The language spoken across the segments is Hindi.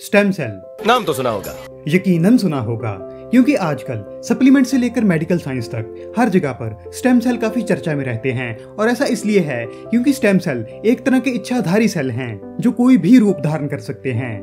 स्टेम सेल नाम तो सुना होगा, यकीनन सुना होगा, क्योंकि आजकल सप्लीमेंट से लेकर मेडिकल साइंस तक हर जगह पर स्टेम सेल काफी चर्चा में रहते हैं। और ऐसा इसलिए है क्योंकि स्टेम सेल एक तरह के इच्छाधारी सेल हैं जो कोई भी रूप धारण कर सकते हैं।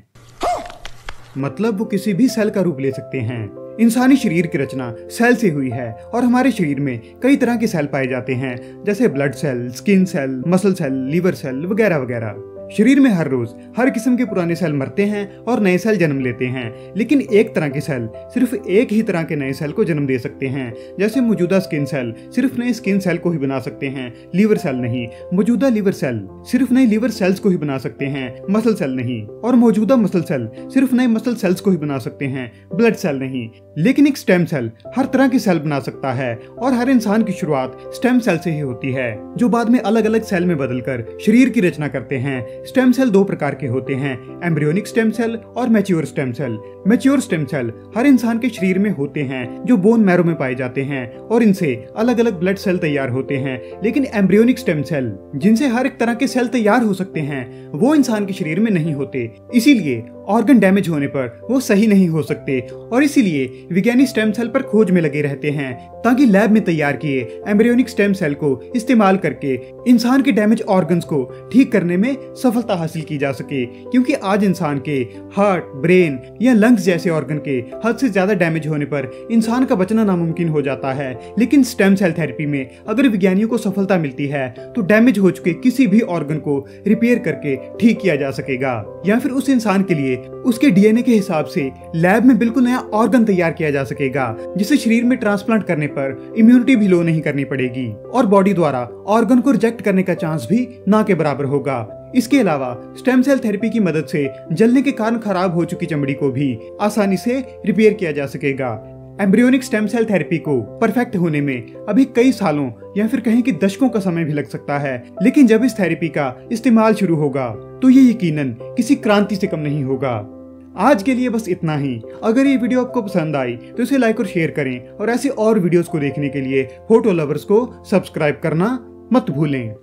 मतलब वो किसी भी सेल का रूप ले सकते हैं। इंसानी शरीर की रचना सेल से हुई है और हमारे शरीर में कई तरह के सेल पाए जाते हैं, जैसे blood cell, skin cell, muscle cell, liver cell वगैरह वगैरह। शरीर में हर रोज हर किस्म के पुराने सेल मरते हैं और नए सेल जन्म लेते हैं, लेकिन एक तरह के सेल सिर्फ एक ही तरह के नए सेल को जन्म दे सकते हैं। जैसे मौजूदा स्किन सेल सिर्फ नए स्किन सेल को ही बना सकते हैं, लीवर सेल नहीं। मौजूदा लीवर सेल सिर्फ नए लीवर सेल्स को ही बना सकते हैं, मसल सेल नहीं। और मौजूदा मसल सेल सिर्फ नए मसल सेल्स को ही बना सकते हैं, ब्लड सेल नहीं। लेकिन एक स्टेम सेल हर तरह के सेल बना सकता है और हर इंसान की शुरुआत स्टेम सेल से ही होती है, जो बाद में अलग अलग सेल में बदलकर शरीर की रचना करते हैं। स्टेम सेल दो प्रकार के होते हैं, एम्ब्रियोनिक स्टेम सेल और mature stem cell. Mature stem cell हर इंसान के शरीर में होते हैं, जो बोन मैरो में पाए जाते हैं और इनसे अलग अलग ब्लड सेल तैयार होते हैं। लेकिन एम्ब्रियोनिक स्टेम सेल, जिनसे हर एक तरह के सेल तैयार हो सकते हैं, वो इंसान के शरीर में नहीं होते। इसीलिए ऑर्गन डैमेज होने पर वो सही नहीं हो सकते और इसीलिए विज्ञानी स्टेम सेल पर खोज में लगे रहते हैं, ताकि लैब में तैयार किए एम्ब्रियोनिक स्टेम सेल को इस्तेमाल करके इंसान के डैमेज ऑर्गन्स को ठीक करने में सफलता हासिल की जा सके। क्योंकि आज इंसान के हार्ट, ब्रेन या लंग्स जैसे ऑर्गन के हद से ज्यादा डैमेज होने पर इंसान का बचना नामुमकिन हो जाता है। लेकिन स्टेम सेल थेरेपी में अगर विज्ञानियों को सफलता मिलती है तो डैमेज हो चुके किसी भी ऑर्गन को रिपेयर करके ठीक किया जा सकेगा, या फिर उस इंसान के लिए उसके डीएनए के हिसाब से लैब में बिल्कुल नया ऑर्गन तैयार किया जा सकेगा, जिसे शरीर में ट्रांसप्लांट करने पर इम्यूनिटी भी लो नहीं करनी पड़ेगी और बॉडी द्वारा ऑर्गन को रिजेक्ट करने का चांस भी ना के बराबर होगा। इसके अलावा स्टेम सेल थेरेपी की मदद से जलने के कारण खराब हो चुकी चमड़ी को भी आसानी से रिपेयर किया जा सकेगा। एम्ब्रियोनिक स्टेम सेल थेरेपी को परफेक्ट होने में अभी कई सालों या फिर कहीं कि दशकों का समय भी लग सकता है, लेकिन जब इस थेरेपी का इस्तेमाल शुरू होगा तो ये यकीनन किसी क्रांति से कम नहीं होगा। आज के लिए बस इतना ही। अगर ये वीडियो आपको पसंद आई तो इसे लाइक और शेयर करें और ऐसे और वीडियोस को देखने के लिए फोटो लवर्स को सब्सक्राइब करना मत भूलें।